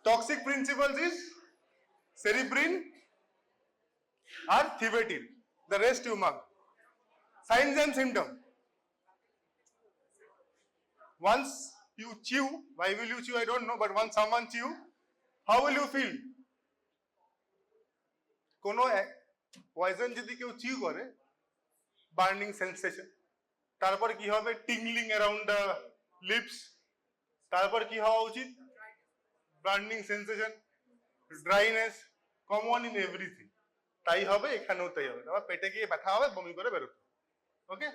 Toxic principles is Cerebrin and Ttin. The rest you mark. Signs and symptoms. Once you chew, why will you chew I don't know, but once someone chew, how will you feel? কোনো poison যদি কেউ চিউ করে, burning sensation, তারপর কি হবে? Tingling around the lips, তারপর কি হওয়া উচিত? Burning sensation, dryness, common in everything. তাই হবে, এখানেও তাই হবে। তারপর পেটে গিয়ে ব্যথা হবে, বমি করে বেরোতে। ओके,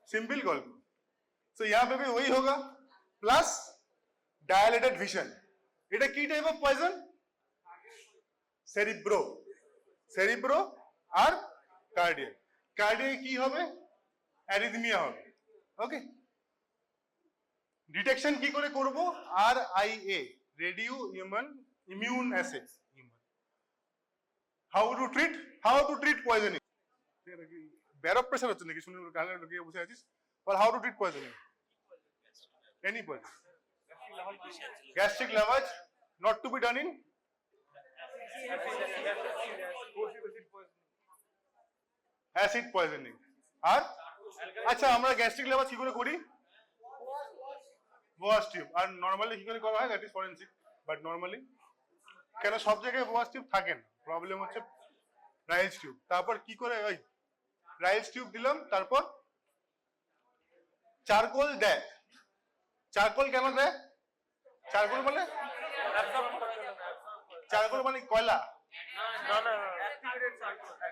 सिंपल गल्प। सो यहाँ पे भी वही होगा, प्लस डायलेटेड विजन। এটা কি টাইপ অফ পয়জন? সেরিব্রো আর কার্ডিয়াক। কার্ডিয়াক কি হবে? অ্যারিথমিয়া হবে। ওকে, ডিটেকশন কি করে করব? RIA, radio immune as. How to treat poisoning. Barrow pressure হচ্ছে নাকি? শুনে কানে ঢুকিয়ে বসে আছিস। But how to treat poisoning? Any poison. Gastric lavage, not to be done in acid poisoning. আর আচ্ছা, আমরা গ্যাস্ট্রিক লেভাজ কি করে করি? Wash tube. আর নরমালি কি করে করা হয়? That is forensic. But normally কেন সব জায়গায় ওয়াশ টিউব থাকে না? প্রবলেম হচ্ছে রাইস টিউব। তারপর কি করে? ওই রাইস টিউব দিলাম, তারপর চারকোল দেয়। চারকোল কেন দেয়? চারকোল মানে কয়লা,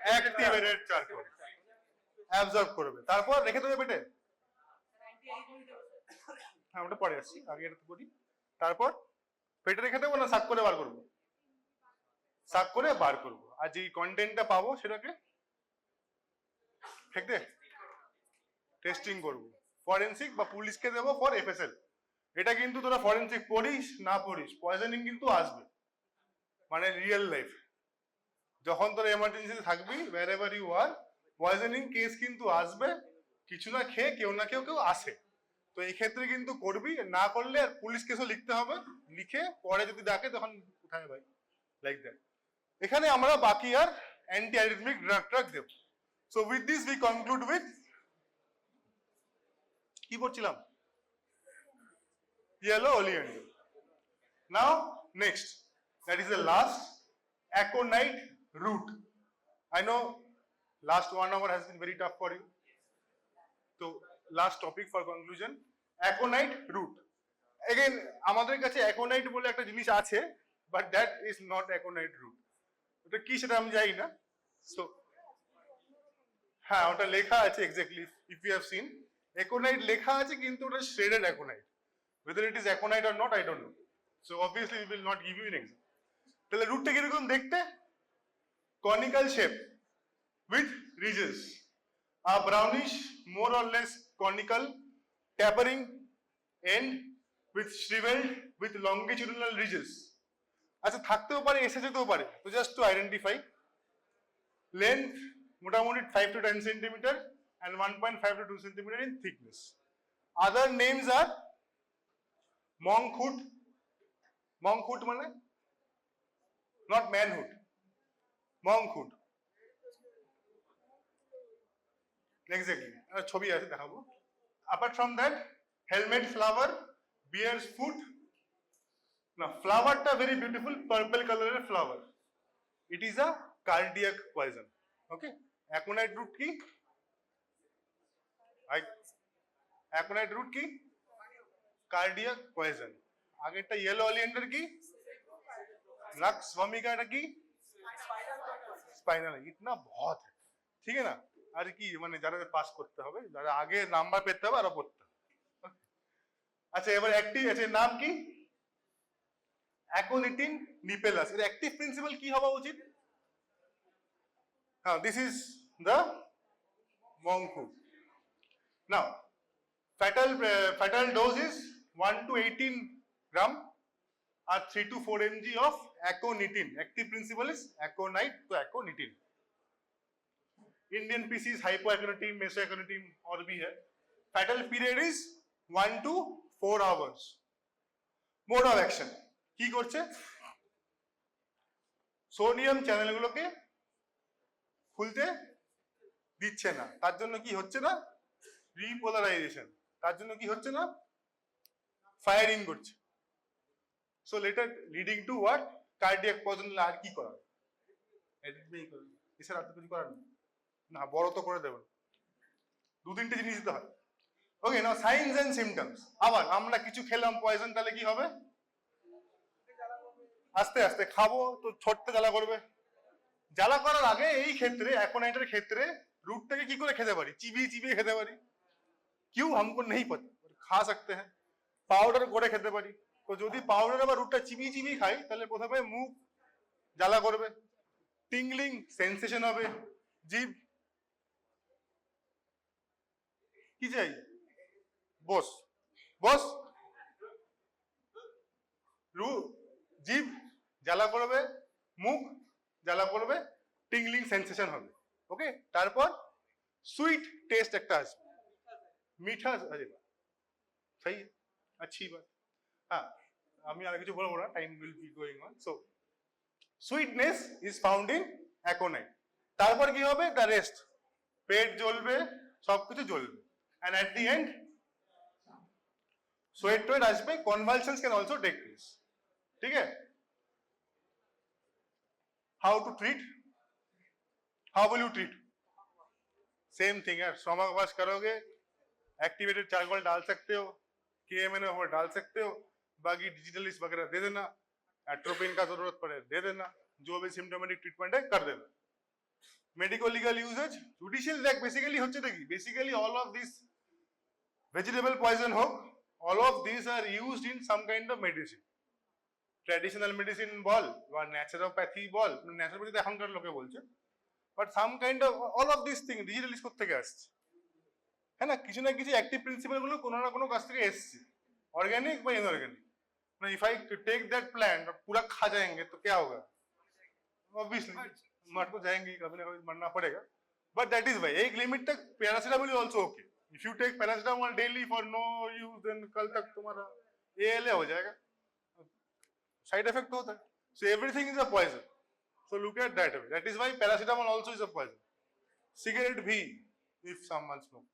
অ্যাক্টিভেটেড চারকোল অ্যাবজর্ব করবে, তারপর রেখে দেবে পেটে। হ্যাঁ, ওটা পরে আসছি, আগে এটা করি। তারপর পেটে রেখে দেবো না শাক করে বার করবো? শাক করে বার করবো। আর যে কন্টেন্টটা পাবো সেটাকে ফেক টেস্টিং করবো। ফরেনসিক বা পুলিশকে দেবো ফর FSL। এটা কিন্তু তোরা ফরেনসিক পড়িস না পড়িস, পয়জনিং কিন্তু আসবে, মানে রিয়েল লাইফ। যখন তোরা এমার্জেন্সিতে থাকবি, wherever you are, poisoning case কিন্তু আসবে। কিছু না খেয়ে কেউ না কেউ আসে। তো এই ক্ষেত্রে কিন্তু করবি, না করলে আর পুলিশ কেসও লিখতে হবে। লিখে পরে যদি ডাকে তখন উঠায় ভাই, লাইক দ্যাট। এখানে আমরা বাকি আর অ্যান্টি অ্যারিথমিক ড্রাগ দেব। So with this we conclude with কি পড়ছিলাম? Yellow oleander. Now next, that is the last, Aconite root. I know last 1 hour has been very tough for you. So last topic for conclusion, Aconite root. Again, আমাদের কাছে Aconite বলে একটা জিনিস আছে, but that is not Aconite root. ওটা কি সেটা আমি জানি না। So হ্যাঁ, ওটা লেখা আছে exactly, if you have seen, Aconite লেখা আছে, কিন্তু ওটা shredded Aconite. Whether it is Aconite or not, I don't know. So obviously we will not give you an example. তাহলে রুটটা কিরকম দেখতে? Conical shape with ridges, a brownish, more or less conical, tapering end with shriveled with longitudinal ridges. আচ্ছা, থাকতেও পারে, এসে যেতেও পারে। তো জাস্ট টু আইডেন্টিফাই, লেন্থ মোটামুটি 5 to 10 centimeter and 1.5 to 2 centimeter in thickness. Other names are monk hood. Monk hood মানে not manhood, monk hood. Exactly. ছবি আছে, দেখাবো। Apart from that, helmet flower, bear's foot. Now flower টা very beautiful, purple color এর flower. It is a cardiac poison. Okay. Aconite root কি? Aconite root কি? Cardiac poison. আগেরটা yellow oleander কি? Lux भूमिका की स्पाइनल। इतना बहुत है, ठीक है ना? আর কি মানে যারা পাস করতে হবে, যারা আগে নাম্বার পেতে হবে আরো পড়তে হবে। আচ্ছা, এবার অ্যাক্টিভ আছে, নাম কি? অ্যাকোনিটিন নিপেলাস। এর অ্যাক্টিভ প্রিন্সিপাল কি হওয়া উচিত? হ্যাঁ, this is the monk hood. Now fatal dose is 1 to 18 gram or 3 to 4 mg of aconitin. Active principle is aconite to aconitin. Indian PC is hypoaconitin, mesoaconitin और भी है। Fatal period is 1 to 4 hours. Mode of action কি করছে? Sodium চ্যানেলগুলোকে খুলতে দিচ্ছে না, তার জন্য কি হচ্ছে না, রিপোলারাইজেশন, তার জন্য কি হচ্ছে না, ফায়ারিং করছে। So later leading to what, cardiac poison. আর কি করা, এছাড়া আর কিছু করার না, বড় তো করে দেবেন, দু তিনটে জিনিস দিতে হয়। ওকে, নাও সাইনস এন্ড সিমটমস। আবার আমরা কিছু খেলাম পয়জন, তাহলে কি হবে, আস্তে আস্তে খাবো তো ছোট্ট জ্বালা করবে। জ্বালা করার আগে এই ক্ষেত্রে, অ্যাকোনাইটের ক্ষেত্রে রুটটাকে কি করে খেতে পারি, চিবিয়ে চিবিয়ে খেতে পারি। क्यों हमको नहीं पता, खा सकते हैं, পাউডার করে খেতে পারি। তো যদি পাউডার বা রুটটা চিবিয়ে চিবিয়ে খাই, তাহলে প্রথমে মুখ জ্বালা করবে, টিংলিং সেন্সেশন হবে, জিভ কি চাই, বস বস, জিভ জ্বালা করবে, মুখ জ্বালা করবে, টিংলিং সেন্সেশন হবে। ওকে, তারপর সুইট টেস্ট একটা আসবে, মিঠা। अरे सही है, अच्छी बात। हाँ, আমি আর কিছু বলবো না, time will be going on. So sweetness is found in aconite. তারপর কি হবে, দ্য রেস্ট, পেট জ্বলবে, সবকিছু জ্বলবে, and at the end sweat টোয়েট আসবে, convulsions can also take place. ठीक है, how to treat, how will you treat, same thing है, स्टमक वॉश करोगे, एक्टिवेटेड चारकोल डाल सकते हो, KMN और डाल सकते हो, बाकी डिजिटलिस्ट वगैरह दे देना, एट्रोपिन का जरूरत पड़े दे देना, जो भी सिम्टोमेटिक ट्रीटमेंट है कर देना। मेडिको लीगल यूजेज, जुडिशियल देख बेसिकली হচ্ছে দেখি, basically all of these vegetable poison হোক, all of these are used in some kind of medicine, traditional medicine বল বা ন্যাচারোপ্যাথি বল, ন্যাচারোপ্যাথি তো এখনকার লোকে বলছে, but some kind of all of this thing ডিজিটালিস্ট কোথা থেকে আসছে, হ্যাঁ না, কিছু না কিছু অ্যাক্টিভ প্রিন্সিপাল গুলো কোনো না কোনো কাছ থেকে এসছে, ऑर्गेनिक বা इनऑर्गेनिक। ना if I take that plant और पूरा खा जाएंगे तो क्या होगा, ऑब्वियसली मर तो जाएंगे, कभी ना कभी मरना पड़ेगा, बट दैट इज वाई एक लिमिट तक paracetamol is also okay. If you take paracetamol daily for no use, then कल तक तुम्हारा ALA हो जाएगा, साइड इफेक्ट होता है। So everything is a poison, so look at that way, that is why paracetamol also is a poison. Cigarette भी, if someone smoke,